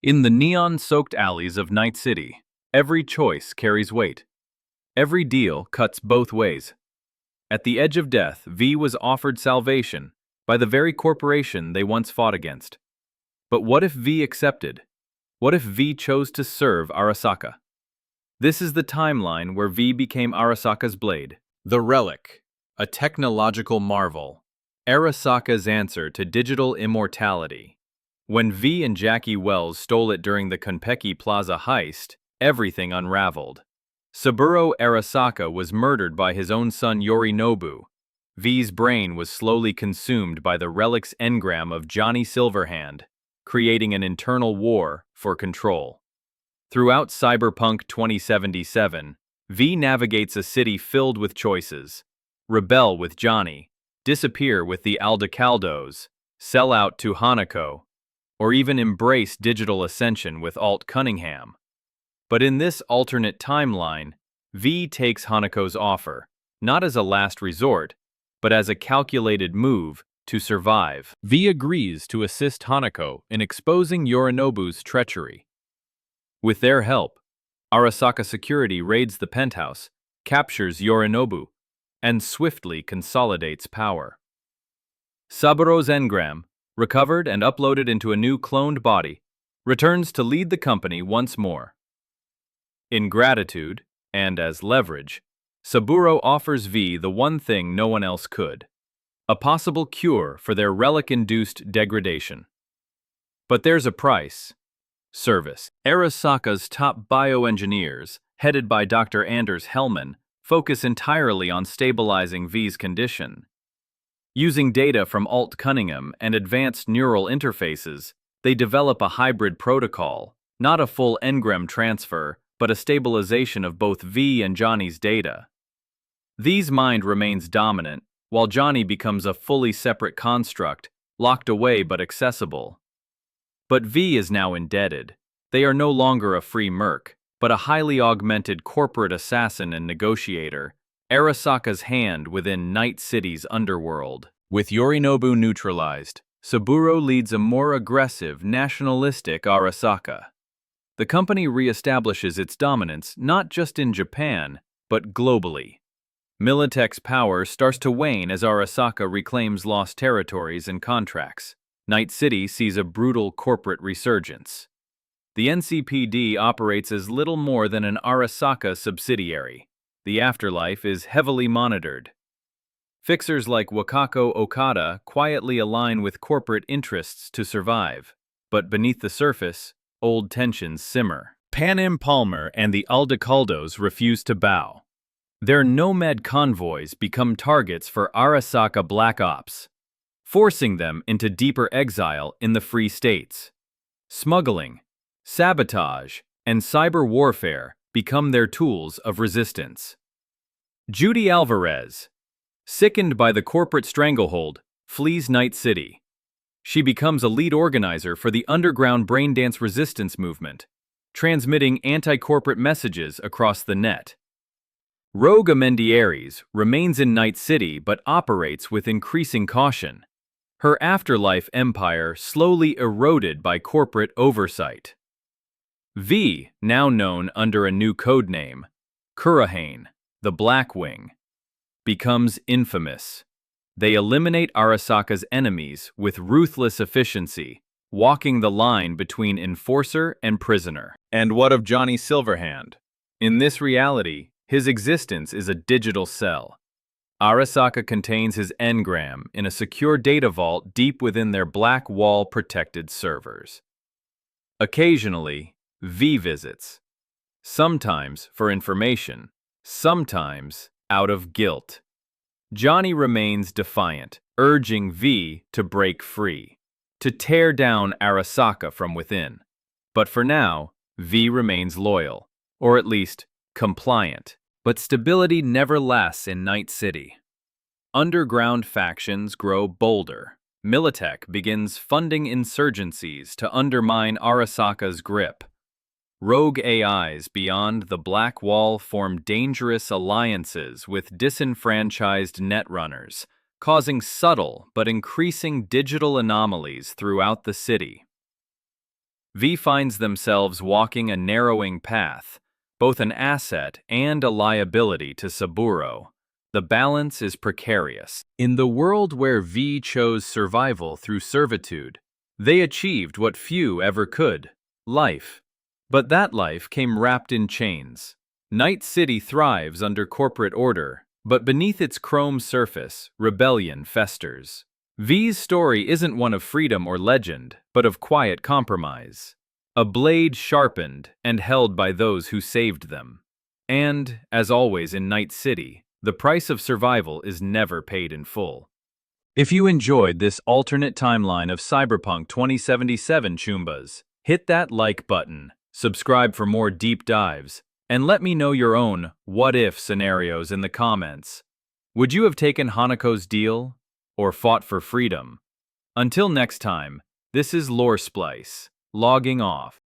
In the neon-soaked alleys of Night City, every choice carries weight. Every deal cuts both ways. At the edge of death, V was offered salvation by the very corporation they once fought against. But what if V accepted? What if V chose to serve Arasaka? This is the timeline where V became Arasaka's blade. The Relic, a technological marvel. Arasaka's answer to digital immortality. When V and Jackie Wells stole it during the Konpeki Plaza heist, everything unraveled. Saburo Arasaka was murdered by his own son Yorinobu. V's brain was slowly consumed by the relic's engram of Johnny Silverhand, creating an internal war for control. Throughout Cyberpunk 2077, V navigates a city filled with choices. Rebel with Johnny, disappear with the Aldecaldos, sell out to Hanako, or even embrace digital ascension with Alt Cunningham. But in this alternate timeline, V takes Hanako's offer, not as a last resort, but as a calculated move to survive. V agrees to assist Hanako in exposing Yorinobu's treachery. With their help, Arasaka Security raids the penthouse, captures Yorinobu, and swiftly consolidates power. Saburo's engram, recovered and uploaded into a new cloned body, returns to lead the company once more. In gratitude, and as leverage, Saburo offers V the one thing no one else could: a possible cure for their relic-induced degradation. But there's a price: service. Arasaka's top bioengineers, headed by Dr. Anders Hellman, focus entirely on stabilizing V's condition. Using data from Alt Cunningham and advanced neural interfaces, they develop a hybrid protocol, not a full engram transfer, but a stabilization of both V and Johnny's data. V's mind remains dominant, while Johnny becomes a fully separate construct, locked away but accessible. But V is now indebted. They are no longer a free merc, but a highly augmented corporate assassin and negotiator, Arasaka's hand within Night City's underworld. With Yorinobu neutralized, Saburo leads a more aggressive, nationalistic Arasaka. The company reestablishes its dominance not just in Japan, but globally. Militech's power starts to wane as Arasaka reclaims lost territories and contracts. Night City sees a brutal corporate resurgence. The NCPD operates as little more than an Arasaka subsidiary. The afterlife is heavily monitored. Fixers like Wakako Okada quietly align with corporate interests to survive. But beneath the surface, old tensions simmer. Panem Palmer and the Aldecaldos refuse to bow. Their nomad convoys become targets for Arasaka Black Ops, forcing them into deeper exile in the Free States. Smuggling, sabotage, and cyber warfare become their tools of resistance. Judy Alvarez, sickened by the corporate stranglehold, flees Night City. She becomes a lead organizer for the underground braindance resistance movement, transmitting anti-corporate messages across the net. Rogue Amendiaries remains in Night City but operates with increasing caution. Her afterlife empire slowly eroded by corporate oversight. V, now known under a new codename, Kurahane, the Blackwing, becomes infamous. They eliminate Arasaka's enemies with ruthless efficiency, walking the line between enforcer and prisoner. And what of Johnny Silverhand? In this reality, his existence is a digital cell. Arasaka contains his engram in a secure data vault deep within their black wall-protected servers. Occasionally, V visits. Sometimes for information, sometimes out of guilt. Johnny remains defiant, urging V to break free, to tear down Arasaka from within. But for now, V remains loyal, or at least compliant. But stability never lasts in Night City. Underground factions grow bolder. Militech begins funding insurgencies to undermine Arasaka's grip. Rogue AIs beyond the Black Wall form dangerous alliances with disenfranchised netrunners, causing subtle but increasing digital anomalies throughout the city. V finds themselves walking a narrowing path, both an asset and a liability to Saburo. The balance is precarious. In the world where V chose survival through servitude, they achieved what few ever could: life. But that life came wrapped in chains. Night City thrives under corporate order, but beneath its chrome surface, rebellion festers. V's story isn't one of freedom or legend, but of quiet compromise. A blade sharpened and held by those who saved them. And, as always in Night City, the price of survival is never paid in full. If you enjoyed this alternate timeline of Cyberpunk 2077, Chumbas, hit that like button, subscribe for more deep dives, and let me know your own what-if scenarios in the comments. Would you have taken Hanako's deal, or fought for freedom? Until next time, this is LoreSplice, logging off.